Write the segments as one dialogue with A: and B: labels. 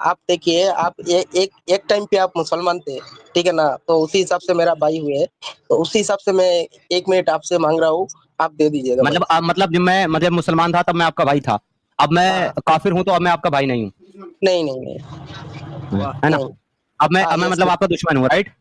A: आप देखिए, आप एक टाइम पे आप मुसलमान थे, ठीक है ना? तो उसी हिसाब से मेरा भाई हुए, तो उसी हिसाब से मैं 1 मिनट आपसे माँग रहा हूँ, आप दे दीजिएगा भाई।
B: मतलब जब मैं मतलब मुसलमान था तब मैं आपका भाई था, अब मैं
A: हाँ।
B: काफिर हूँ तो अब मैं आपका भाई नहीं हूँ,
A: नहीं, नहीं, नहीं।
B: है ना?
A: नहीं।
B: अब
A: हाँ,
B: मैं
A: यस,
B: मतलब आपका दुश्मन हूँ, राइट?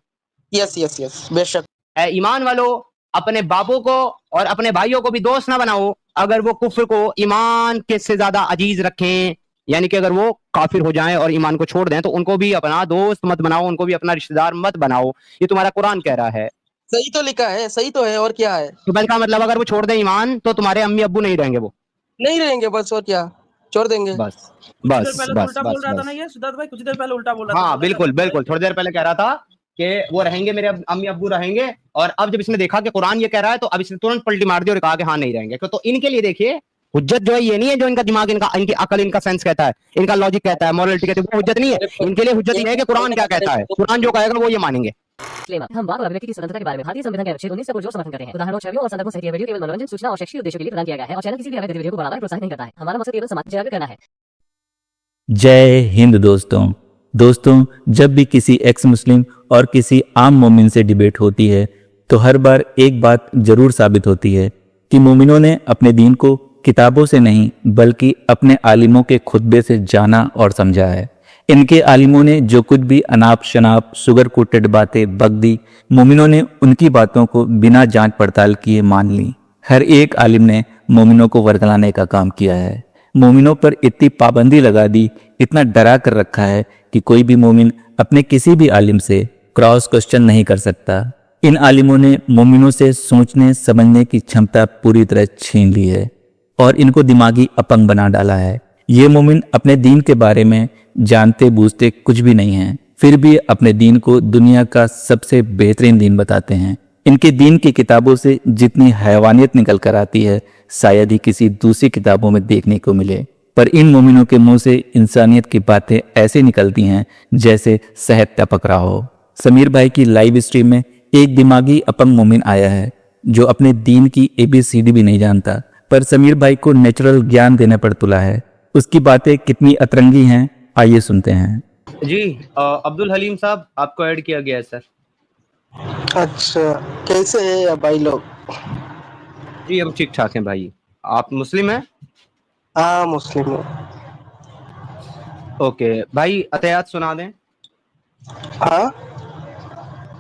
A: यस, यस, यस, बेशक।
B: ईमान वालों, अपने बापों को और अपने भाइयों को भी दोस्त ना बनाओ अगर वो कुफ्र को ईमान के से ज्यादा अजीज रखें, यानी कि अगर वो काफिर हो जाएं और ईमान को छोड़ दें तो उनको भी अपना दोस्त मत बनाओ, उनको भी अपना रिश्तेदार मत बनाओ, ये तुम्हारा कुरान कह रहा है।
A: सही तो लिखा है, सही तो है, और क्या है?
B: तो बल का मतलब अगर वो छोड़ दें ईमान तो तुम्हारे अम्मी अब्बू नहीं रहेंगे वो।
A: नहीं रहेंगे बस, और क्या? छोड़ देंगे।
B: बस
C: कुछ देर
B: बस
C: पहले तो
B: बस
C: उल्टा बोल
B: बस
C: रहा था ना
B: बस
C: ये सिद्धार्थ भाई, कुछ देर पहले उल्टा बोल रहा था,
B: हाँ
C: पता
B: बिल्कुल
C: चला?
B: बिल्कुल, थोड़ी देर पहले कह रहा था कि वो रहेंगे, मेरे अम्मी अब्बू रहेंगे, और अब जब इसने देखा कि कुरान ये कह रहा है तो अब इसने तुरंत पलटी मार दी और कहा कि हाँ नहीं रहेंगे। तो इनके लिए देखिए, हुज्जत जो है ये नहीं है जो इनका दिमाग, इनका इनकी अकल, इनका सेंस कहता है, इनका लॉजिक कहता है, मॉरलिटी कहती है, वो हुज्जत नहीं है।
A: मेरे को
B: इनके लिए हुज्जत
A: एक
B: ये है कि
A: बात
B: कुरान
A: कहने
B: क्या
A: का मेरे
B: कहता है,
A: को
B: कुरान जो कहेगा वो ये मानेंगे।
D: हम वाक और अभिव्यक्ति की स्वतंत्रता के बारे में भारतीय संविधान के अनुच्छेद 19 से पुरजोर समर्थन करते हैं। उदाहरणों, छवियों और संदर्भों सहित यह वीडियो केवल मनोरंजन, सूचना और शैक्षिक उद्देश्यों के लिए प्रदान किया गया है और चैनल किसी भी अवैध गतिविधियों को बढ़ावा या प्रोत्साहित नहीं करता है। हमारा मकसद केवल समाज जागरूक करना है।
E: जय हिंद दोस्तों, जब भी किसी एक्स मुस्लिम और किसी आम मोमिन से डिबेट होती है तो हर बार एक बात जरूर साबित होती है कि मोमिनों ने अपने दीन को किताबों से नहीं बल्कि अपने आलिमों के खुतबे से जाना और समझा है। इनके आलिमों ने जो कुछ भी अनाप शनाप शुगर कोटेड बातें बक दी, मोमिनों ने उनकी बातों को बिना जांच पड़ताल किए मान ली। हर एक आलिम ने मोमिनों को वर्गलाने का काम किया है, मोमिनों पर इतनी पाबंदी लगा दी, इतना डरा कर रखा है कि कोई भी मोमिन अपने किसी भी आलिम से क्रॉस क्वेश्चन नहीं कर सकता। इन आलिमों ने मोमिनों से सोचने समझने की क्षमता पूरी तरह छीन ली है और इनको दिमागी अपंग बना डाला है। ये मोमिन अपने दीन के बारे में जानते बूझते कुछ भी नहीं हैं, फिर भी अपने दीन को दुनिया का सबसे बेहतरीन दीन बताते हैं। इनके दीन की किताबों से जितनी हैवानियत निकल कर आती है शायद ही किसी दूसरी किताबों में देखने को मिले, पर इन मोमिनों के मुंह से इंसानियत की बातें ऐसे निकलती हैं जैसे शहद टपक रहा हो। समीर भाई की लाइव स्ट्रीम में एक दिमागी अपंग मोमिन आया है जो अपने दीन की ABCD भी नहीं जानता, पर समीर भाई को नेचुरल ज्ञान देने पर तुला है। उसकी बातें कितनी अतरंगी हैं, आइए सुनते हैं।
B: जी अब्दुल हलीम साहब, आपको ऐड किया गया है सर।
A: अच्छा, कैसे है भाई लोग?
B: जी हम ठीक ठाक हैं भाई। आप मुस्लिम हैं?
A: हाँ, मुस्लिम हूँ।
B: ओके भाई, अतयात सुना दें।
A: हाँ,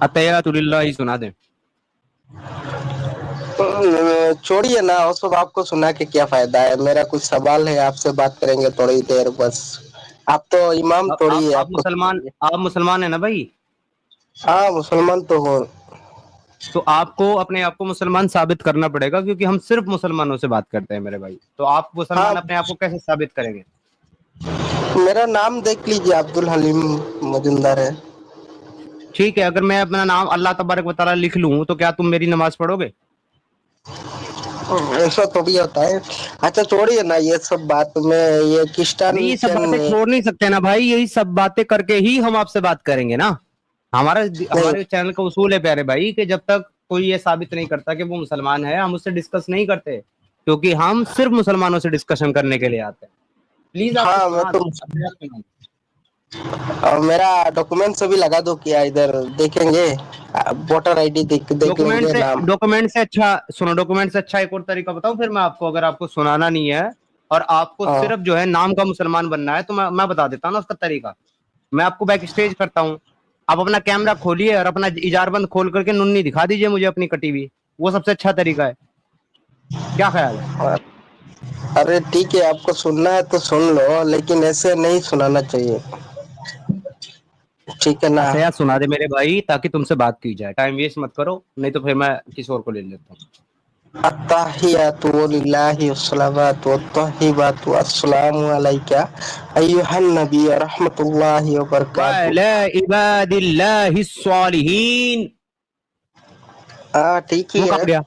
B: अतयातुलिल्लाह सुना दें।
A: छोड़िए ना, उस सब आपको सुना के क्या फायदा है? मेरा कुछ सवाल है, आपसे बात करेंगे थोड़ी देर बस। आप तो इमाम थोड़ी है, आपको
B: आप मुसलमान है ना भाई?
A: हाँ, मुसलमान तो हो।
B: तो आपको अपने आप को मुसलमान साबित करना पड़ेगा, क्योंकि हम सिर्फ मुसलमानों से बात करते हैं मेरे भाई। तो आप मुसलमान
A: हाँ,
B: अपने आप को कैसे साबित करेंगे?
A: मेरा नाम देख लीजिए, अब्दुल हलीम मजुमदार है।
B: ठीक है, अगर मैं अपना नाम अल्लाह तबारक व तआला लिख लूं तो क्या तुम मेरी नमाज पढ़ोगे?
A: ऐसा तो भी होता है। अच्छा, छोड़िए ना ये सब बात में, ये किस्तान
B: नहीं, ये सब बातें छोड़ नहीं सकते ना भाई, यही सब बातें करके ही हम आपसे बात करेंगे ना।
A: नहीं।
B: हमारे चैनल का उसूल है प्यारे भाई कि जब तक कोई ये साबित नहीं करता कि वो मुसलमान है, हम उससे डिस्कस नहीं करते, क्योंकि हम सिर्फ मुसलमानों से डिस्कशन करने के लिए आते हैं। प्लीज आप
A: हाँ, मैं
B: सुना
A: तो
B: दें।
A: और मेरा डॉक्यूमेंट से भी लगा दो, क्या इधर देखेंगे? वोटर आईडी देख लेंगे नाम।
B: डॉक्यूमेंट से अच्छा एक और तरीका बताऊं फिर मैं आपको, अगर आपको सुनाना नहीं है और आपको
A: हाँ,
B: सिर्फ जो है नाम का मुसलमान बनना है, तो मैं बता देता हूँ ना उसका तरीका। मैं आपको बैक स्टेज करता हूँ, आप अपना कैमरा खोलिए और अपना इजारबंद खोल करके नुन्नी दिखा दीजिए मुझे अपनी कटी हुई, वो सबसे अच्छा तरीका है। क्या ख्याल है?
A: अरे ठीक है, आपको सुनना है तो सुन लो, लेकिन ऐसे नहीं सुनाना चाहिए, ठीक है ना?
B: अच्छा यार सुना दे मेरे भाई, ताकि तुमसे बात की जाए। टाइम वेस्ट मत करो, नहीं तो फिर मैं किसी और को ले लेता हूँ।
A: अत्ताहियातु लिल्लाहि वस्सलावातु वत्तय्यिबातु अस्सलामु अलैका अय्युहन नबी व रहमतुल्लाहि व बरकातुहू।
B: वाला इबादिल्लाहिस सालिहीन।
A: ठीक ही
B: वो
A: है।
B: कहाँ गया?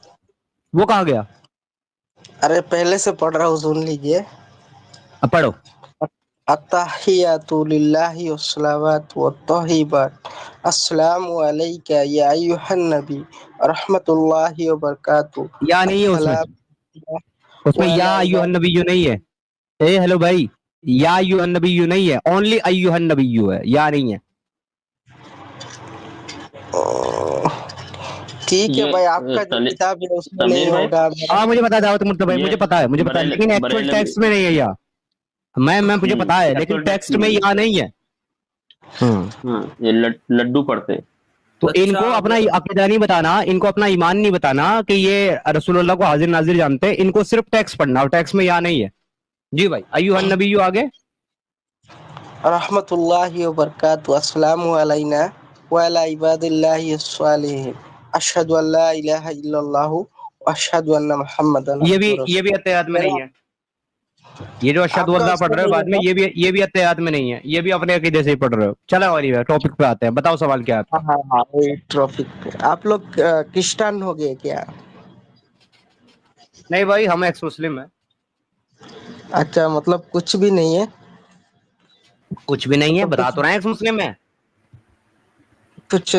B: वो कहाँ गया?
A: अरे पहले से पढ़ रहा हूँ, सुन लीजिए।
B: अब पढ़ो।
A: अत्ताहियातु लिल्लाहि वस्सलावातु वत्तय्यिबातु अस्सलामु अलैका या अय्युहन नबी व रहमतुल्लाहि व बरकातुहू।
B: या नहीं है उसमें?
A: अस्सलाम
B: उसमें या
A: वाला
B: अय्युहन
A: इबाद।
B: नबी नहीं है। ए हेलो भाई, या अय्युहन नबिय्यु नहीं है, ओनली अय्युहन नबिय्यु है, या नहीं है।
A: ठीक है
F: ये
A: भाई, आपका जो
F: सनी
A: किताब है उसमें नहीं
F: समीर भाई,
A: होगा।
B: हाँ मुझे पता है मुर्तजा भाई,
F: ये
B: मुझे पता है लेकिन एक्चुअल
F: बरेलवी
B: टेक्स्ट में नहीं है या मैं मुझे पता है, लेकिन
F: एक्चुअल
B: टेक्स्ट में यहाँ नहीं है।
F: ये लड्डू पढ़ते।
B: तो
C: अच्छा,
B: इनको अपना अकीदा नहीं बताना, इनको अपना ईमान नहीं बताना कि ये रसूलुल्लाह को हाजिर नाजिर जानते हैं, इनको सिर्फ टेक्स्ट पढ़ना, और टेक्स्ट में यहाँ नहीं है। जी भाई, अय्युहन नबिय्यु आगे।
A: रहमतुल्लाहि व बरकातुहू, अस्सलामु अलैना व अला इबादिल्लाहि अस्सालिहीन, अशहदु अल्ला इलाहा इल्लल्लाहु व अशहदु अन्ना मुहम्मदन
B: ये
A: रसूलुल्लाह।
B: भी अत्तयात में नहीं है। ये जो अशहदु
A: आपका
B: अल्लाह
A: उसमें
B: पढ़ रहे हो
A: नहीं
B: बाद में,
A: होगा।
B: ये भी अत्तयात में नहीं है, ये भी अपने अकीदे से ही पढ़ रहे हो। चलो और टॉपिक पे आते हैं, बताओ सवाल क्या है आपका।
A: हाँ हाँ, वही टॉपिक पे। आप लोग क्रिस्चियन हो गए क्या?
B: नहीं भाई, हम एक्स मुस्लिम है।
A: अच्छा, मतलब कुछ भी नहीं है।
B: कुछ भी नहीं है,
A: तो
B: बता
A: कुछ
B: तो रहे हैं एक्स मुस्लिम है।
A: कुछ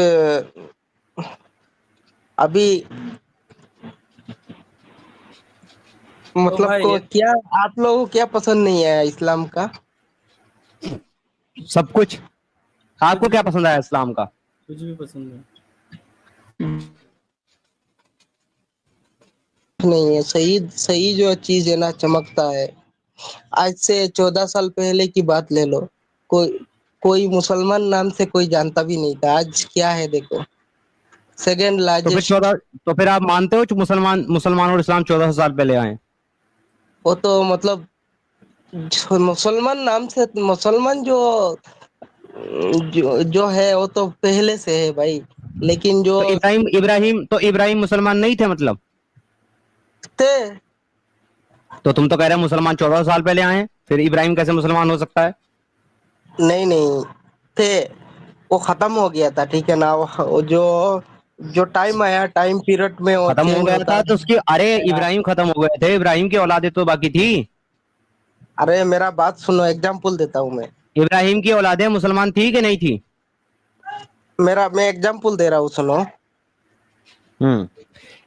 A: अभी मतलब
C: भाई
A: को क्या आप लोगों को क्या पसंद नहीं है इस्लाम का?
B: सब कुछ। आपको क्या पसंद आया इस्लाम का?
C: कुछ भी पसंद है।
A: नहीं है, सही सही जो चीज है ना चमकता है। आज से 14 साल पहले की बात ले लो, कोई कोई मुसलमान नाम से कोई जानता भी नहीं था। आज क्या है देखो, सेकेंड लार्जेस्ट।
B: तो फिर आप मानते हो कि मुसलमान और इस्लाम 1400 साल पहले आए?
A: वो तो मतलब मुसलमान नाम से मुसलमान जो है वो तो पहले से है भाई, लेकिन जो
B: तो इब्राहिम मुसलमान नहीं थे मतलब?
A: थे।
B: तो तुम तो कह रहे हो मुसलमान 1400 साल पहले आए हैं, फिर इब्राहिम कैसे मुसलमान हो सकता है?
A: नहीं नहीं थे, वो खत्म हो गया था, ठीक है ना। वो जो टाइम आया, टाइम पीरियड में वो
B: खत्म हो
A: चेंज
B: गया
A: होता
B: था तो उसकी, अरे
A: है।
B: इब्राहिम खत्म हो गए थे, इब्राहिम की औलादें तो बाकी थी।
A: अरे मेरा बात सुनो, एग्जाम्पल देता हूँ मैं।
B: इब्राहिम की औलादें मुसलमान थी कि नहीं थी?
A: मैं एग्जाम्पल दे रहा हूँ, सुनो।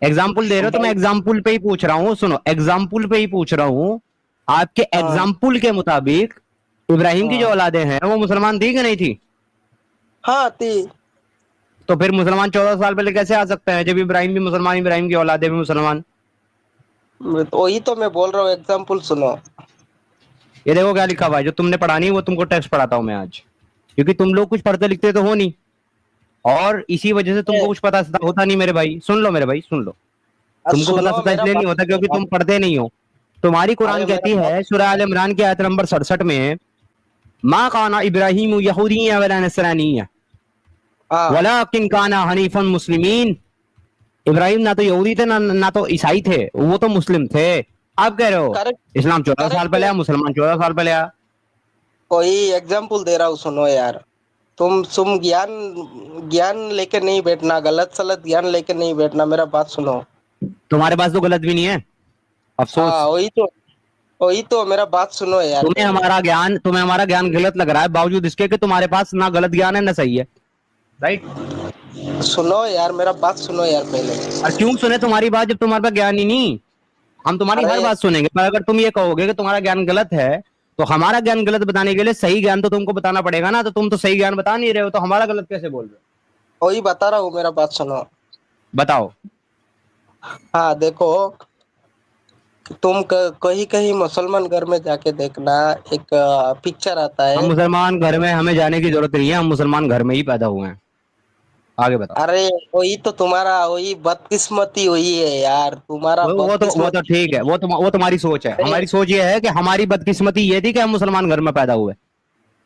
B: एग्जाम्पल दे रहे हो तो मैं एग्जाम्पल पे ही पूछ रहा हूँ, सुनो एग्जाम्पल पे ही पूछ रहा हूँ। आपके
A: हाँ
B: एग्जाम्पल के मुताबिक इब्राहिम की जो
A: हाँ
B: औलादें हैं वो मुसलमान थी कि नहीं थी?
A: हाँ थी।
B: तो फिर मुसलमान 1400 साल पहले कैसे आ सकते हैं जब इब्राहिम भी मुसलमान, इब्राहिम की औलादे भी मुसलमान?
A: तो वही तो मैं बोल रहा हूँ, एग्जाम्पल सुनो।
B: ये देखो क्या लिखा हुआ है, जो तुमने पढ़ा नहीं वो तुमको टेक्स्ट पढ़ाता हूँ मैं आज, क्योंकि तुम लोग कुछ पढ़ते लिखते तो हो नहीं, और इसी वजह से तुमको कुछ पता होता नहीं। मेरे भाई सुन लो, मेरे भाई सुन लो। तुमको पता
A: सुनो
B: सता
A: मेरा
B: इसलिए नहीं
A: बात
B: होता क्योंकि
A: सुनो।
B: तुम पढ़ते नहीं हो। तुम्हारी कुरान
A: अरे
B: कहती
A: मेरा
B: है सूरह आल इमरान की आयत नंबर 67 में, मा काना इब्राहिम यहूदिय्यन वला नसरानिय्यन
A: हाँ
B: वलाकिन काना हनीफन मुस्लिमीन। इब्राहिम ना तो यहूदी थे ना तो ईसाई थे, वो तो मुस्लिम थे। आप कह रहे हो
A: करेक्ट
B: इस्लाम 14 साल
A: करेक्ट
B: पहले
A: है।
B: आया, मुसलमान 14 साल पहले आया।
A: कोई एग्जाम्पल दे रहा हूँ, सुनो यार। तुम ज्ञान ज्ञान लेके नहीं बैठना, गलत सलत ज्ञान लेके नहीं बैठना, मेरा बात सुनो।
B: तुम्हारे पास तो गलत भी नहीं है,
A: हाँ
B: अफसोस।
A: वही तो मेरा बात सुनो यार पहले।
B: तुम्हें हमारा ज्ञान गलत लग रहा है, बावजूद इसके कि तुम्हारे पास ना गलत ज्ञान है ना सही है, राइट?
A: सुनो यार, मेरा बात सुनो यार पहले।
B: और क्यों सुने तुम्हारी बात जब तुम्हारे पास ज्ञान ही नहीं? हम तुम्हारी हर
A: अरे
B: बात सुनेंगे, पर अगर तुम ये कहोगे कि तुम्हारा ज्ञान गलत है, तो हमारा ज्ञान गलत बताने के लिए सही ज्ञान तो तुमको बताना पड़ेगा ना। तो तुम तो सही ज्ञान बता नहीं रहे हो, तो हमारा गलत कैसे बोल रहे हो?
A: वही बता रहा हूँ, मेरा बात सुनो।
B: बताओ।
A: हाँ देखो, तुम कहीं कहीं मुसलमान घर में जाके देखना, एक पिक्चर आता
B: हम
A: है।
B: मुसलमान घर में हमें जाने की जरूरत नहीं है, हम मुसलमान घर में ही पैदा हुए हैं। आगे बताओ।
A: अरे वही तो तुम्हारा वही बदकिस्मती हुई है यार, तुम्हारा
B: वो तो ठीक है,
A: बदकिस्मती।
B: वो तुम्हारी सोच है।
A: अरे
B: हमारी सोच ये है कि हमारी बदकिस्मती ये थी कि हम मुसलमान घर में पैदा हुए, ये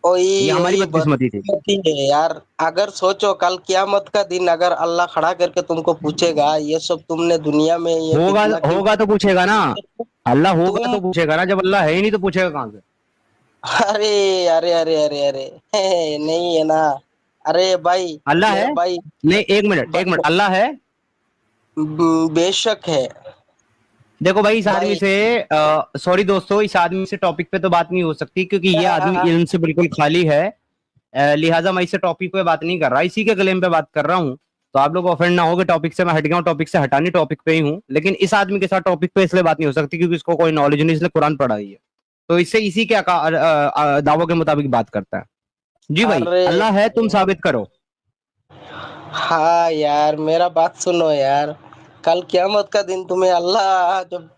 A: वही
B: हमारी
A: वही
B: बदकिस्मती थी।
A: बदकिस्मती है यार। अगर सोचो कल क्यामत का दिन अगर अल्लाह खड़ा करके तुमको पूछेगा, ये सब तुमने दुनिया में ये
B: होगा
A: फितना क्यों
B: होगा तो पूछेगा ना, अल्लाह होगा
A: तुम।
B: तो पूछेगा ना, जब अल्लाह है ही नहीं तो पूछेगा कहां से?
A: अरे अरे अरे अरे अरे नहीं है ना। अरे भाई,
B: अल्लाह है?
A: मेरा भाई,
B: नहीं, एक मिनट, अल्लाह है?
A: बेशक है
B: देखो भाई, इस आदमी
A: भाई।
B: से, सॉरी दोस्तों, इस आदमी से टॉपिक पे तो बात नहीं हो सकती, क्योंकि ये आदमी इल्म से बिल्कुल खाली है। लिहाजा मैं इससे टॉपिक पे बात नहीं कर रहा, इसी के क्लेम पे बात कर रहा हूँ। तो आप लोग ऑफेंड ना हो कि टॉपिक से मैं हट गया हूँ, टॉपिक से हटानी टॉपिक पे ही हूँ, लेकिन इस आदमी के साथ टॉपिक पे इसलिए बात नहीं हो सकती क्योंकि इसको कोई नॉलेज नहीं, इसलिए कुरान पढ़ा ही है। तो इससे इसी के दावों के मुताबिक बात करता है। जी भाई,
A: अरे
B: अल्लाह है, तुम साबित करो।
A: हाँ यार, मेरा बात सुनो यार। कल क़यामत का दिन तुम्हें अल्लाह जब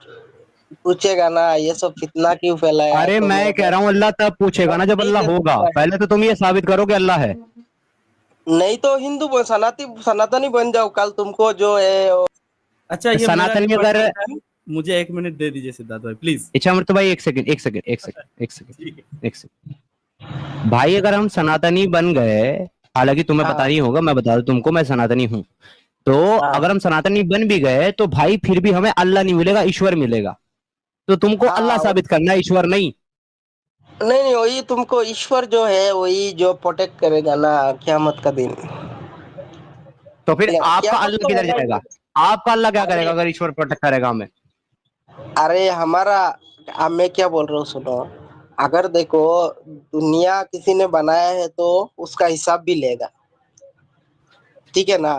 A: पूछेगा ना, ये सब फितना क्यों फैलाया,
B: अरे
A: तो
B: मैं
A: मेरा
B: कह रहा हूँ अल्लाह तब पूछेगा ना जब
A: नहीं
B: अल्लाह
A: दे
B: होगा।
A: सकता है।
B: पहले तो तुम ये साबित करो कि अल्लाह है।
A: नहीं तो सनातनी बन जाओ कल, तुमको जो है
C: अच्छा, ये मेरा
B: सनातनी
C: रिक्वेस्ट
B: अगर,
C: बनता है, मुझे 1 मिनट दे दीजिए सिद्धार्थ भाई प्लीज।
B: अच्छा अमृत भाई, एक सेकंड एक सेकंड एक सेकंड एक
C: ठीक है।
B: सेकंड एक सेकंड भाई, अगर हम सनातनी बन गए, हालांकि तुम्हें पता
A: हाँ
B: नहीं होगा, मैं बता दूं तुमको, मैं सनातनी हूँ। तो
A: हाँ
B: अगर हम सनातनी बन भी गए तो भाई फिर भी हमें अल्लाह नहीं मिलेगा, ईश्वर मिलेगा। तो तुमको अल्लाह
A: हाँ
B: साबित करना है, ईश्वर नहीं।
A: नहीं नहीं, वही तुमको ईश्वर जो है वही जो प्रोटेक्ट करेगा ना क़यामत का दिन।
B: तो फिर आपका
A: क़यामत
B: अल्लाह
A: तो
B: किधर
A: होगा
B: जाएगा?
A: ही।
B: आपका अल्लाह क्या
A: अरे
B: करेगा अगर ईश्वर प्रोटेक्ट करेगा हमें?
A: अरे हमारा, अब मैं क्या बोल रहा हूँ सुनो। अगर देखो, दुनिया किसी ने बनाया है तो उसका हिसाब भी लेगा, ठीक है ना।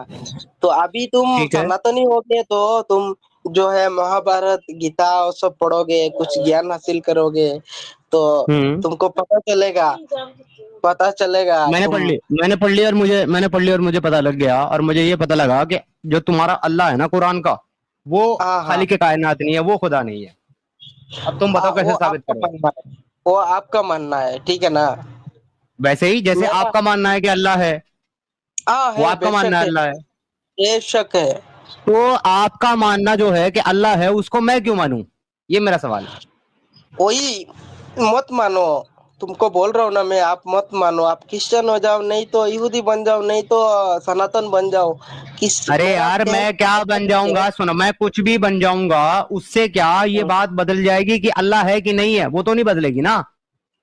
A: तो अभी तुम
B: ठीक है।
A: सनातनी होगे तो तुम जो है महाभारत गीता और सब पढ़ोगे, कुछ ज्ञान हासिल करोगे, तो तुमको पता चलेगा तुम।
B: मैंने पढ़ ली और मुझे पता लग गया, और मुझे ये पता लगा कि जो तुम्हारा अल्लाह है ना कुरान का, वो
A: हाँ हाँ
B: खालिक कायनात नहीं है, वो खुदा नहीं है। अब तुम
A: हाँ,
B: बताओ
A: वो
B: कैसे साबित
A: आपका
B: करोगे?
A: मानना है, वो आपका मानना है, ठीक है ना।
B: वैसे ही जैसे
A: मेरा
B: आपका मानना है कि अल्लाह है,
A: हाँ
B: वो
A: है,
B: आपका मानना
A: बेशक
B: है
A: है,
B: अल्लाह है।
A: बेशक है।
B: तो आपका मानना जो है कि अल्लाह है, उसको मैं क्यों मानूं? ये मेरा सवाल है।
A: वही मत मानो, तुमको बोल रहा हूँ ना मैं, आप मत मानो। आप क्रिश्चियन हो जाओ, नहीं तो यहूदी बन जाओ, नहीं तो सनातन बन जाओ। किस
B: अरे
A: मेरा
B: यार,
A: कहने
B: मैं
A: का
B: क्या बन
A: मतलब ये है।
B: जाऊंगा? सुनो, मैं कुछ भी बन जाऊंगा, उससे क्या ये बात बदल जाएगी कि अल्लाह है कि नहीं है? वो तो नहीं बदलेगी ना।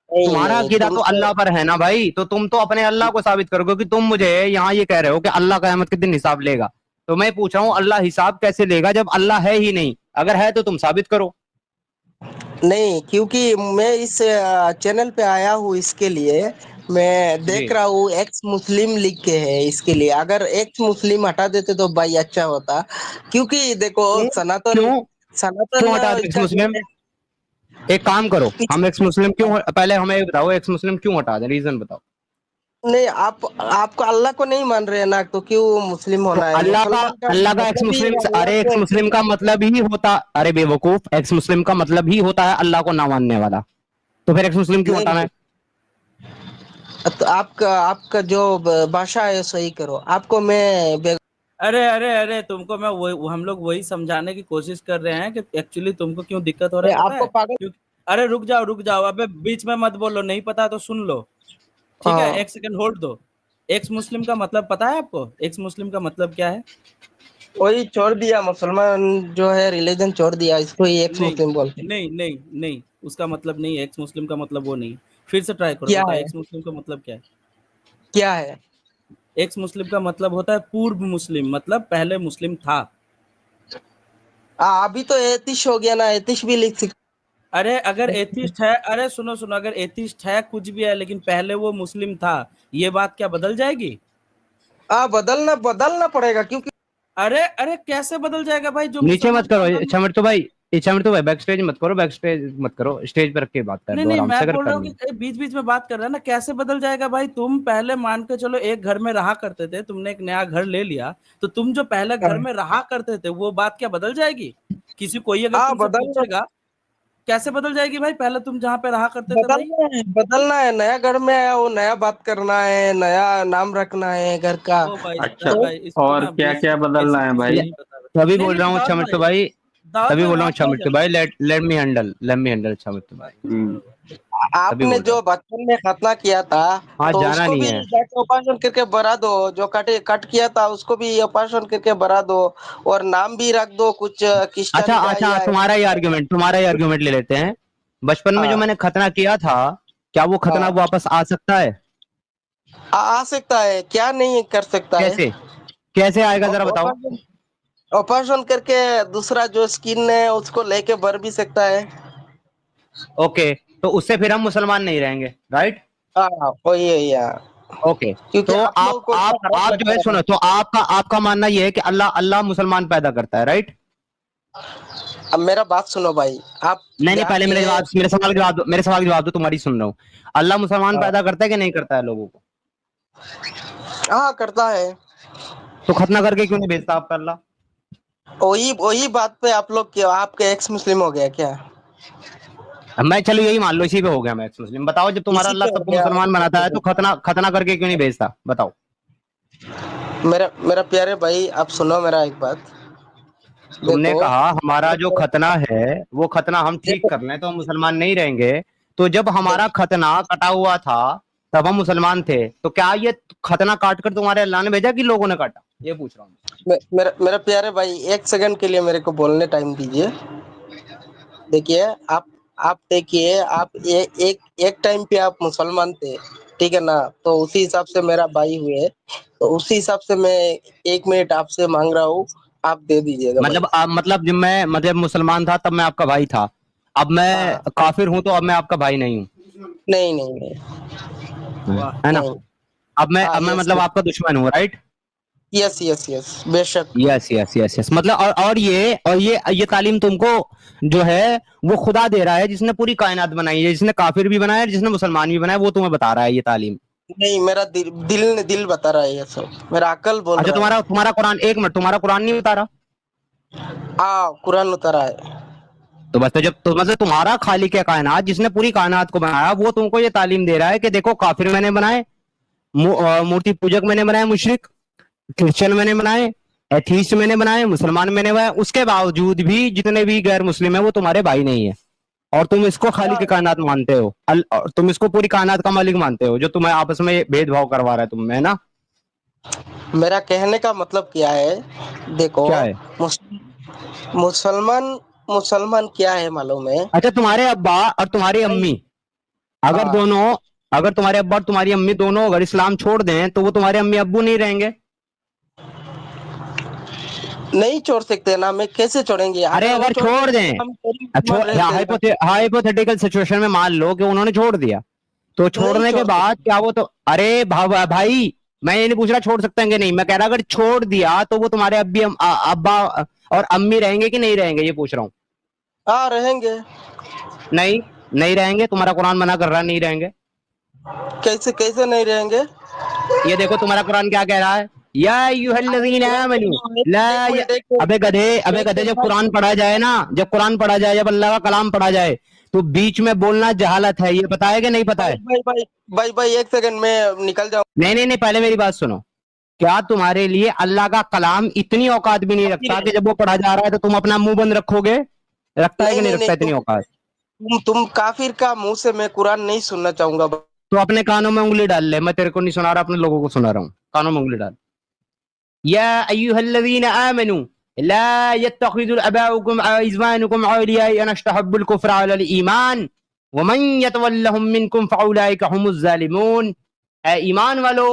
A: नहीं
B: तुम्हारा
A: नहीं,
B: अकीदा तो
A: तुमको
B: अल्लाह पर है ना भाई, तो तुम तो अपने अल्लाह को साबित करोगे कि तुम मुझे यहाँ ये कह रहे हो कि अल्लाह क़यामत के दिन हिसाब लेगा। तो मैं पूछ रहा हूँ, अल्लाह हिसाब कैसे लेगा जब अल्लाह है ही नहीं? अगर है तो तुम साबित करो।
A: नहीं, क्योंकि मैं इस चैनल पे आया हूँ इसके लिए। मैं
B: जी।
A: देख रहा हूँ एक्स मुस्लिम लिख के है, इसके लिए अगर एक्स मुस्लिम हटा देते तो भाई अच्छा होता। क्योंकि देखो,
B: क्यों?
A: सनातन
B: क्यों?
A: सनातन
B: क्यों हटा दे एक्स
A: का जो
B: मुस्लिम?
A: है
B: एक काम करो, हम एक्स मुस्लिम क्यों,
A: हाँ,
B: पहले हमें ये बताओ, एक्स मुस्लिम क्यों हटा दें, रीजन बताओ।
A: नहीं, आपको अल्लाह को नहीं मान रहे हैं ना, तो क्यों मुस्लिम
B: तो
A: होना है? मुसलमान का
B: अल्लाह का एक्स
A: मतलब ही
B: मुस्लिम,
A: अल्लाह
B: अरे एक्स
A: को।
B: मुस्लिम का मतलब ही होता, अरे बेवकूफ, एक्स मुस्लिम का मतलब ही होता है अल्लाह को ना मानने वाला। तो फिर एक्स मुस्लिम क्यों
A: नहीं
B: हटाना
A: नहीं,
B: है?
A: तो आपका जो भाषा है सही करो। आपको मैं
C: अरे अरे अरे, तुमको मैं वही, हम लोग वही समझाने की कोशिश कर रहे हैं कि एक्चुअली तुमको क्यों दिक्कत हो रहा है पता
A: आपको
C: है
A: पागल।
C: क्यों? अरे रुक जाओ, अबे बीच में मत बोलो, नहीं पता तो सुन लो। ठीक है,
A: हाँ,
C: 1 सेकंड होल्ड दो। एक्स मुस्लिम का मतलब पता है आपको? एक्स मुस्लिम का मतलब क्या है?
A: वही छोड़ दिया, मुसलमान जो है रिलीजन छोड़ दिया, इसको ही एक्स
C: नहीं
A: मुस्लिम बोलते हैं।
C: नहीं, उसका मतलब नहीं है, एक्स मुस्लिम का मतलब वो नहीं है। फिर से ट्राई करो,
A: क्या
C: बताओ
A: है?
C: एक्स मुस्लिम का मतलब क्या है?
A: क्या है?
C: एक्स मुस्लिम का मतलब होता है पूर्व मुस्लिम, मतलब पहले मुस्लिम था।
A: अभी तो एतिश हो गया ना, एतिश भी लिख सकते।
C: अरे अगर एथिस्ट है, अरे सुनो सुनो, अगर एथिस्ट है कुछ भी है, लेकिन पहले वो मुस्लिम था, ये बात क्या बदल जाएगी?
A: बदलना बदलना पड़ेगा, क्योंकि
C: अरे अरे, कैसे बदल जाएगा भाई? जो
B: नीचे मत
C: मुसलमान
B: करो,
C: था
B: अच्छा मृत्यु भाई, अच्छा मृत्यु भाई, बैक स्टेज मत करो, बैक स्टेज मत करो, स्टेज पर रख के बात कर
C: नहीं
B: दो
C: नहीं,
B: आराम से
C: मैं
B: अगर
C: बोल रहा हूँ
B: करनी।
C: कि बीच बीच में बात कर रहा है ना, कैसे बदल जाएगा भाई? तुम पहले मान के चलो एक घर में रहा करते थे, तुमने एक नया घर ले लिया, तो तुम जो पहले घर में रहा करते थे वो बात क्या बदल जाएगी? किसी कोई अगर तुमसे
A: बदलना
C: पूछेगा, कैसे बदल जाएगी भाई? पहले तुम जहाँ पे रहा करते थे भाई।
A: बदलना है, बदलना है। नया घर में आया वो, नया बात करना है, नया नाम रखना है घर का।
C: ओ भाई
F: अच्छा,
C: सिद्धार्थ
A: तो
C: भाई, इसको
F: और
C: ना
F: क्या क्या
C: बेसिक
F: बदलना
C: बेसिक
F: है
C: चीजें
F: भाई?
C: नहीं बता रहे।
B: तभी
C: नहीं
B: बोल
C: नहीं,
B: रहा हूँ अच्छा मृत्यु भाई,
C: दाऊद
B: तभी
C: भाई
B: बोल रहा हूँ
C: वहां पे
B: अच्छा
C: आ
B: मृत्यु
C: जाओ।
B: भाई, लेट मी हैंडल अच्छा मृत्यु भाई,
F: हम्म,
B: तभी
A: आपने
B: बोल रहा
A: जो
B: हूँ।
A: बचपन में खतना किया था,
B: हाँ,
A: तो
B: जाना
A: उसको
B: नहीं
A: भी
B: है।
A: जाके ऑपरेशन करके भरा दो। जो कट किया था उसको भी ऑपरेशन करके भरा दो, और नाम भी रख दो कुछ
B: अच्छा
A: क्रिस्टन का
B: अच्छा,
A: या
B: तुम्हारा ही आर्ग्यूमेंट ले लेते हैं। बचपन में जो
A: हाँ,
B: मैंने खतना किया था, क्या वो खतना
A: हाँ।
B: वापस आ सकता है?
A: आ सकता है, क्या नहीं कर सकता है।
B: कैसे? कैसे आएगा जरा बताओ।
A: ऑपरेशन ऑपरेशन करके दूसरा जो स्किन है उसको लेके भर भी सकता है।
B: ओके, तो उससे फिर हम मुसलमान नहीं रहेंगे, राइट?
A: हाँ, वही है यार।
B: ओके,
A: क्योंकि
B: तो
A: आप लोगों को इतना खराब
B: आप जो
A: लगता
B: है
A: है ना।
B: सुनो, तो आपका आपका मानना यह है कि अल्लाह अल्लाह मुसलमान पैदा करता है, राइट?
A: अब मेरा बात सुनो भाई, आप
B: नहीं नहीं, पहले
A: जाके
B: मेरे सवाल का जवाब दो, मेरे सवाल का जवाब दो, तुम्हारी सुन रहा हूँ। अल्लाह मुसलमान पैदा करता है कि नहीं करता है लोगों को?
A: हाँ करता है।
B: तो खतना करके क्यों नहीं भेजता आपका अल्लाह?
A: वही वही बात पे आप लोग क्या, आपके एक्स मुस्लिम हो गया क्या?
B: मैं चलो यही मान लो, इसी पे हो गया मैं मुस्लिम। बताओ, जब तुम्हारा
A: इसी
B: अल्लाह
A: पे हो
B: सबको
A: गया।
B: मुसलमान बनाता है तो खतना खतना करके क्यों नहीं भेजता? बताओ।
A: मेरा मेरा प्यारे भाई, आप सुनो मेरा एक बात।
B: तुमने
A: देखो
B: कहा हमारा जो खतना है वो खतना हम ठीक
A: देखो
B: कर लें तो हम मुसलमान नहीं रहेंगे। तो जब हमारा खतना कटा हुआ था तब हम मुसलमान थे, तो क्या ये खतना काट कर तुम्हारे अल्लाह ने भेजा कि लोगों ने काटा? ये पूछ रहा हूँ।
A: मेरा मेरा प्यारे भाई, एक सेकंड के लिए मेरे को बोलने टाइम दीजिए। देखिए आप देखिए, आप एक टाइम पे आप मुसलमान थे, ठीक है ना? तो उसी हिसाब से मेरा भाई हुए, तो उसी हिसाब से मैं 1 मिनट आपसे मांग रहा हूँ, आप दे दीजिएगा भाई।
B: मतलब जब मैं मतलब मुसलमान था तब मैं आपका भाई था, अब मैं
A: हाँ,
B: काफिर हूं तो अब मैं आपका भाई नहीं हूँ,
A: नहीं नहीं नहीं
C: वाह।
B: है ना?
A: नहीं। हाँ,
B: अब मैं
A: यस
B: मतलब आपका दुश्मन हूँ, राइट?
A: यस यस यस, बेशक।
B: यस यस यस यस, मतलब और ये तालीम तुमको जो है वो खुदा दे रहा है, जिसने पूरी कायनात बनाई है, जिसने काफिर भी बनाया है, जिसने मुसलमान भी बनाया है, वो तुम्हें बता रहा है ये तालीम।
A: नहीं, मेरा दिल बता रहा है ये सब, मेरा अकल बोल
B: अच्छा,
A: रहा है।
B: तुम्हारा कुरान, एक मिनट, तुम्हारा कुरान नहीं बता रहा?
A: हाँ, कुरान उतरा है।
B: तो बस, तो जब तो मतलब तुम्हारा खालिक है कायनात, जिसने पूरी कायनात को बनाया, वो तुमको ये तालीम दे रहा है कि देखो काफिर मैंने बनाए, मूर्ति पूजक मैंने बनाए, मुशरिक क्रिश्चियन मैंने बनाए, एथीस्ट मैंने बनाए, मुसलमान मैंने बनाए, उसके बावजूद भी जितने भी गैर मुस्लिम है वो तुम्हारे भाई नहीं है, और तुम इसको खालिक के कायनात मानते हो। और तुम इसको पूरी कायनात का मालिक मानते हो, जो तुम्हें आपस में भेदभाव करवा रहा है तुम्हें, है ना?
A: मेरा कहने का मतलब क्या है, देखो
B: क्या है?
A: मुसलमान मुसलमान क्या है मालूम है?
B: अच्छा, तुम्हारे अब्बा और तुम्हारी अम्मी, अगर
A: हाँ,
B: दोनों अगर तुम्हारे अब्बा और तुम्हारी अम्मी दोनों अगर इस्लाम छोड़ दें तो वो तुम्हारे अम्मी अब्बू नहीं रहेंगे?
A: नहीं छोड़ सकते ना, मैं कैसे छोड़ेंगे?
B: अरे
A: अगर वो
B: अगर
A: छोड़
B: छोड़
A: देंगे
B: दें,
A: तो हम मुसलमान रहते ना।
B: हाइपोथेटिकल सिचुएशन में मान लो कि उन्होंने छोड़ दिया, तो
A: नहीं
B: छोड़ने के
A: छोड़
B: बाद
A: सकते।
B: क्या वो तो, अरे भाई, मैं ये नहीं पूछ रहा छोड़ सकते हैं कि नहीं, मैं कह रहा अगर छोड़ दिया तो वो तुम्हारे अब्बा और अम्मी रहेंगे कि नहीं रहेंगे, ये पूछ रहा हूँ।
A: हाँ, रहेंगे।
B: नहीं, नहीं रहेंगे, तुम्हारा कुरान मना कर रहा है नहीं रहेंगे।
A: कैसे कैसे नहीं रहेंगे?
B: ये देखो तुम्हारा कुरान क्या कह रहा है, या अय्युहल्लज़ीना आमनू ला
A: एक
B: य-
A: मिनट, एक मिनट,
B: अबे
A: एक
B: गधे,
A: मिनट
B: जब
A: भाई।
B: कुरान पढ़ा जाए ना, जब कुरान पढ़ा जाए, जब अल्लाह का कलाम पढ़ा जाए, तो बीच में बोलना जहालत है, ये पता है कि नहीं पता
A: भाई
B: है?
A: भाई भाई भाई भाई, एक सेकंड में निकल जाऊँ।
B: नहीं नहीं नहीं, पहले मेरी बात सुनो। क्या तुम्हारे लिए अल्लाह का कलाम इतनी औकात भी नहीं रखता कि जब वो पढ़ा जा रहा है तो तुम अपना मुंह बंद रखोगे? रखता है
A: नहीं
B: कि नहीं
A: नहीं नहीं,
B: रखता इतनी औकात?
A: तुम काफिर का मुंह से मैं कुरान नहीं सुनना चाहूंगा।
B: तो अपने कानों में उंगली डाल ले, मैं तेरे को नहीं सुना रहा, अपने लोगों को सुना रहा हूँ, कानों में उंगली डाल। या अय्युहल्लज़ीना आमनू ला यत्तखिज़ु अबाउकुम इज़वानुकुम औलिया अन इस्तहब्बुल कुफ्र अलल ईमान वमन यतवल्लहुम मिनकुम फउलाइका हुमुज़ ज़ालिमून। ऐ ईमान वालो,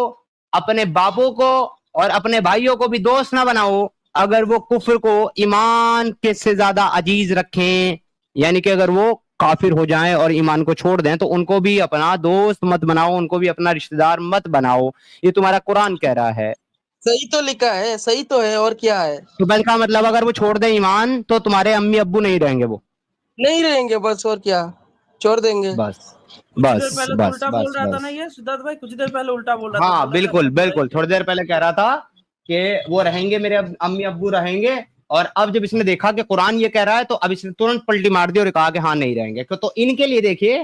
B: अपने बापों को और अपने भाइयों को भी दोस्त ना बनाओ अगर वो कुफ्र को ईमान के से ज्यादा अजीज रखें, यानी कि अगर वो काफिर हो जाएं और ईमान को छोड़ दें तो उनको भी अपना दोस्त मत बनाओ, उनको भी अपना रिश्तेदार मत बनाओ। ये तुम्हारा कुरान कह रहा है।
A: सही तो लिखा है, सही तो है, और क्या है?
B: तो बल का मतलब अगर वो छोड़ दें ईमान तो तुम्हारे अम्मी अब्बू नहीं रहेंगे वो।
A: नहीं रहेंगे बस, और क्या? छोड़ देंगे।
B: बस
C: कुछ देर
B: बस
C: पहले तो
B: बस
C: उल्टा बोल
B: बस
C: रहा था ना
B: बस।
C: ये सिद्धार्थ भाई, कुछ देर पहले उल्टा बोल रहा था,
B: हाँ
C: बोला था
B: बिल्कुल
C: नहीं
B: बिल्कुल,
C: रहेंगे।
B: थोड़ी देर पहले कह रहा था कि वो रहेंगे, मेरे अम्मी अब्बू रहेंगे, और अब जब इसने देखा कि कुरान ये कह रहा है तो अब इसने तुरंत पलटी मार दी और कहा कि हाँ नहीं रहेंगे। तो इनके लिए देखिए,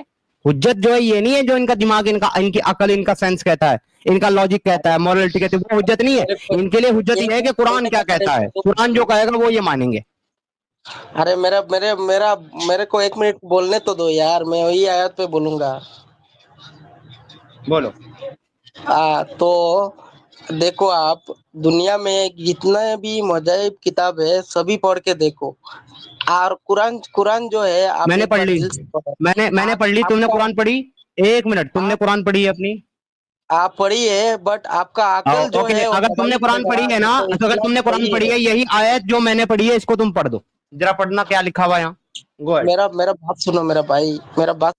B: हुज्जत जो है ये नहीं है जो इनका दिमाग, इनकी अकल, इनका सेंस कहता है, इनका लॉजिक कहता है, मॉरलिटी कहती है, वो हुज्जत नहीं है।
A: मेरे को
B: इनके लिए हुज्जत
A: एक
B: ये है कि
A: बात
B: कुरान
A: कहने
B: क्या
A: का मेरे
B: कहता है,
A: को,
B: कुरान जो कहेगा वो ये मानेंगे।
A: अरे मेरा मेरे मेरा मेरे को 1 मिनट बोलने तो दो यार, मैं वही आयत पे बोलूंगा।
B: बोलो।
A: तो देखो आप, दुनिया में जितना भी मजाहिब किताब है सभी पढ़ के देखो, और कुरान कुरान जो है आप
B: मैंने
A: एक
B: पढ़
A: बार
B: ली,
A: दिल से पढ़ो।
B: मैंने
A: आप
B: पढ़ ली, तुमने
A: आपका
B: कुरान पढ़ी? एक मिनट, तुमने
A: आप
B: कुरान पढ़ी है अपनी?
A: आप पढ़िए, बट आपका अकल जो
B: ओके,
A: है वो
B: अगर
A: दबाई
B: तुमने कुरान
A: देगा।
B: पढ़ी है ना,
A: देखो
B: तो अगर
A: इस्लाम
B: तुमने कुरान
A: सही
B: पढ़ी
A: है।
B: है, यही आयत जो मैंने पढ़ी है इसको तुम पढ़ दो, जरा पढ़ना क्या लिखा हुआ है यहाँ। Go ahead.
A: मेरा मेरा बात सुनो मेरा भाई, मेरा बात।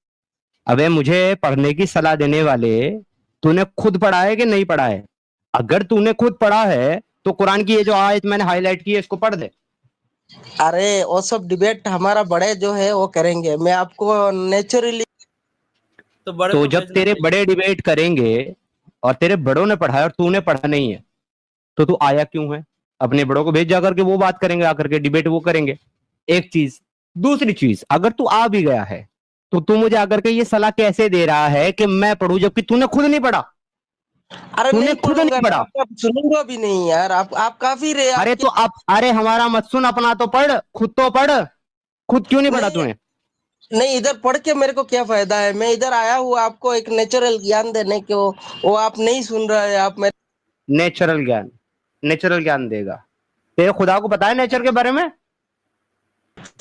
B: अबे मुझे पढ़ने की सलाह देने वाले, तूने खुद पढ़ा है कि नहीं पढ़ा है? अगर तूने खुद पढ़ा है तो कुरान की ये जो आयत मैंने हाईलाइट की है इसको पढ़ दे।
A: अरे वो सब डिबेट हमारा बड़े जो है वो करेंगे, मैं आपको नेचुरली।
C: तो बड़े
B: तो
C: को
B: जब
C: भेजना
B: तेरे
C: चाहिए।
B: बड़े डिबेट करेंगे और तेरे बड़ों ने पढ़ा है और तूने पढ़ा नहीं है, तो तू आया क्यों है? अपने बड़ों को भेज जाकर के, वो बात करेंगे, आकर के डिबेट वो करेंगे। एक चीज। दूसरी चीज, अगर तू आ भी गया है तो तू मुझे आकर के ये सलाह कैसे दे रहा है कि मैं पढ़ूं, जबकि तूने खुद नहीं पढ़ा?
A: अरे
B: तूने
A: नहीं
B: खुद
A: पढ़ूंगा
B: नहीं
A: ना,
B: पढ़ा।
A: आपका सुनूंगा भी नहीं यार, आप काफी रहे
B: अरे
A: आपके।
B: तो आप, अरे हमारा मत सुन, अपना तो पढ़, खुद तो पढ़। खुद क्यों नहीं पढ़ा
A: नहीं
B: तूने?
A: नहीं, इधर पढ़ के मेरे को क्या फायदा है, मैं इधर आया हूँ आपको एक नेचुरल ज्ञान देने को, वो आप नहीं सुन रहे हैं, आप मेरे।
B: नेचुरल ज्ञान? नेचुरल ज्ञान देगा? तेरे खुदा को पता है नेचर के बारे में?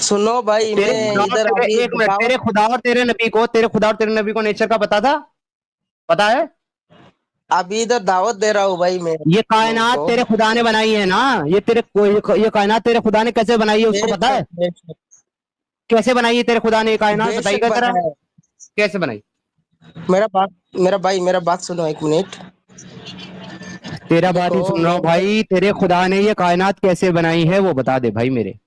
A: सुनो भाई,
B: तेरे
A: मैं
B: खुदा और
A: इधर
B: तेरे,
A: अभी
B: एक मिनट,
A: दावत।
B: तेरे खुदा और तेरे नबी को, तेरे खुदा और तेरे नबी को नेचर का पता था? पता है?
A: अभी इधर दावत दे रहा हूँ भाई मैं
B: ये
A: लोगों
B: कायनात
A: को।
B: तेरे खुदा ने बनाई है ना? ये कायनात तेरे खुदा ने कैसे बनाई है, उसको पता है?
A: बेशक
B: कैसे बनाई है तेरे खुदा ने ये कायनात,
A: बेशक
B: बताइएगा जरा।
A: बनाया है।
B: कैसे बनाई?
A: मेरा बात सुनो एक मिनट।
B: तेरा बात ही
A: देखो
B: सुन रहा हूँ
A: मैं
B: भाई। तेरे खुदा ने ये कायनात कैसे बनाई है वो बता दे भाई मेरे।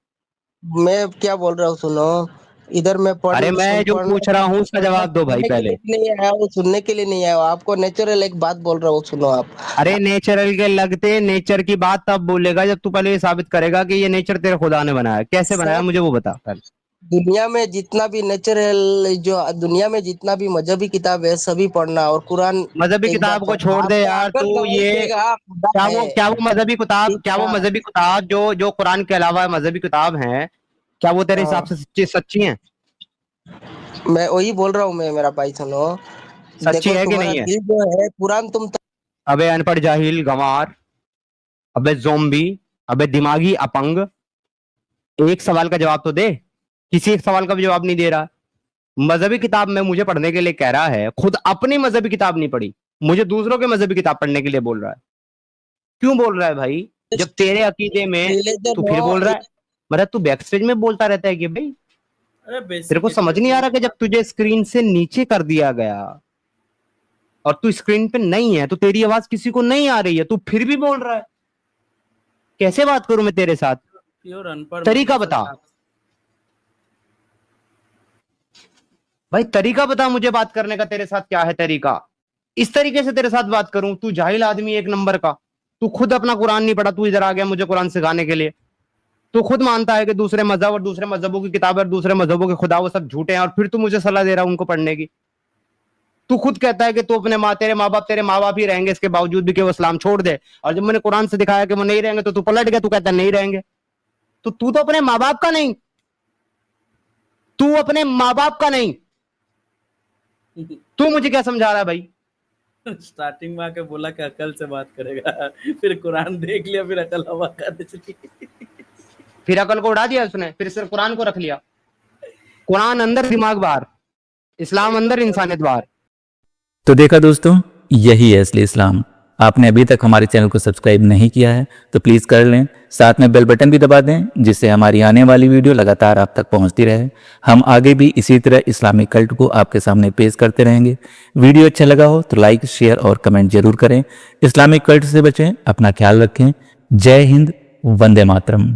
A: मैं क्या बोल रहा हूँ सुनो। इधर मैं
B: अरे मैं जो
A: पढ़ना
B: पूछ रहा हूँ उसका
A: पढ़ना
B: जवाब दो भाई
A: सुनने के
B: पहले।
A: लिए नहीं आया हूँ, सुनने के लिए नहीं आया हूँ, आपको नेचुरल एक बात बोल रहा हूँ, सुनो आप।
B: अरे नेचरल के लगते, नेचर की बात तब बोलेगा जब तू पहले ये साबित करेगा कि ये नेचर तेरे खुदा ने बनाया। कैसे बनाया,
A: सब
B: मुझे वो बता पहले।
A: दुनिया में जितना भी नेचुरल, जो दुनिया में जितना भी मजहबी किताब है सभी पढ़ना, और कुरान
B: मजहबी
A: एक बार
B: किताब को
A: पढ़ना,
B: छोड़ दे
A: आपको
B: यार
A: अगर
B: तू।
A: गवाही
B: ये
A: देगा खुदा है। ठीक
B: क्या
A: है
B: वो
A: ना।
B: मजहबी किताब जो जो कुरान के अलावा मजहबी किताब हैं, क्या वो तेरे हिसाब
A: हाँ,
B: से सच्ची सच्ची हैं?
A: मैं वही बोल रहा हूँ, मैं मेरा भाई सुनो।
B: सच्ची
A: देखो
B: है कि
A: तुम्हारा
B: नहीं है?
A: दिल जो है कुरान तुम।
B: अबे अनपढ़, जाहिल, गंवार, अबे जोम्बी, अबे दिमागी अपंग, एक सवाल का जवाब तो दे। किसी एक सवाल का भी जवाब नहीं दे रहा। मजहबी किताब में मुझे पढ़ने के लिए कह रहा है, खुद अपनी मजहबी किताब नहीं पढ़ी, मुझे दूसरों के मजहबी किताब पढ़ने के लिए बोल रहा है। क्यों बोल रहा है भाई? जब तेरे अकीदे में, तू
A: रिलीजन
B: फिर
A: हो।
B: बोल रहा है। मतलब तू बैक स्टेज में बोलता रहता है कि भाई
C: अरे
B: तेरे
C: बेसिक
B: को समझ नहीं आ रहा कि जब तुझे स्क्रीन से नीचे कर दिया गया और तू स्क्रीन पे नहीं है तो तेरी आवाज किसी को नहीं आ रही है, तू फिर भी बोल रहा है। कैसे बात करूं मैं तेरे साथ?
C: प्योर अनपढ़
B: तरीका
C: मतलब
B: बता भाई, तरीका बता मुझे बात करने का। तेरे साथ क्या है तरीका? इस तरीके से तेरे साथ बात करूं? तू जाहिल आदमी एक नंबर का। तू खुद अपना कुरान नहीं पढ़ा, तू इधर आ गया मुझे कुरान सिखाने के लिए। तू खुद मानता है कि दूसरे मजहब और दूसरे मजहबों की किताब और दूसरे मजहबों के खुदा वो सब झूठे हैं, और फिर तू मुझे सलाह दे रहा है उनको पढ़ने की। तू खुद कहता है कि तू अपने तेरे माँ बाप ही रहेंगे इसके बावजूद भी कि वो इस्लाम छोड़ दे, और जब मैंने कुरान से दिखाया कि वो नहीं रहेंगे तो तू पलट गया, तू कहता है नहीं रहेंगे। तो तू तो अपने माँ बाप का नहीं, तू अपने माँ बाप का नहीं, तू मुझे क्या समझा रहा है भाई?
C: स्टार्टिंग में आके बोला कि अकल से बात करेगा, फिर कुरान देख लिया, फिर अकल हवा करने चली।
B: फिर अकल को उड़ा दिया उसने, फिर सिर्फ कुरान को रख लिया। कुरान अंदर, दिमाग बाहर, इस्लाम अंदर, इंसानियत बाहर।
E: तो देखा दोस्तों, यही है असली इस्लाम। आपने अभी तक हमारे चैनल को सब्सक्राइब नहीं किया है तो प्लीज़ कर लें, साथ में बेल बटन भी दबा दें जिससे हमारी आने वाली वीडियो लगातार आप तक पहुंचती रहे। हम आगे भी इसी तरह इस्लामिक कल्ट को आपके सामने पेश करते रहेंगे। वीडियो अच्छा लगा हो तो लाइक, शेयर और कमेंट जरूर करें। इस्लामिक कल्ट से बचें, अपना ख्याल रखें। जय हिंद, वंदे मातरम।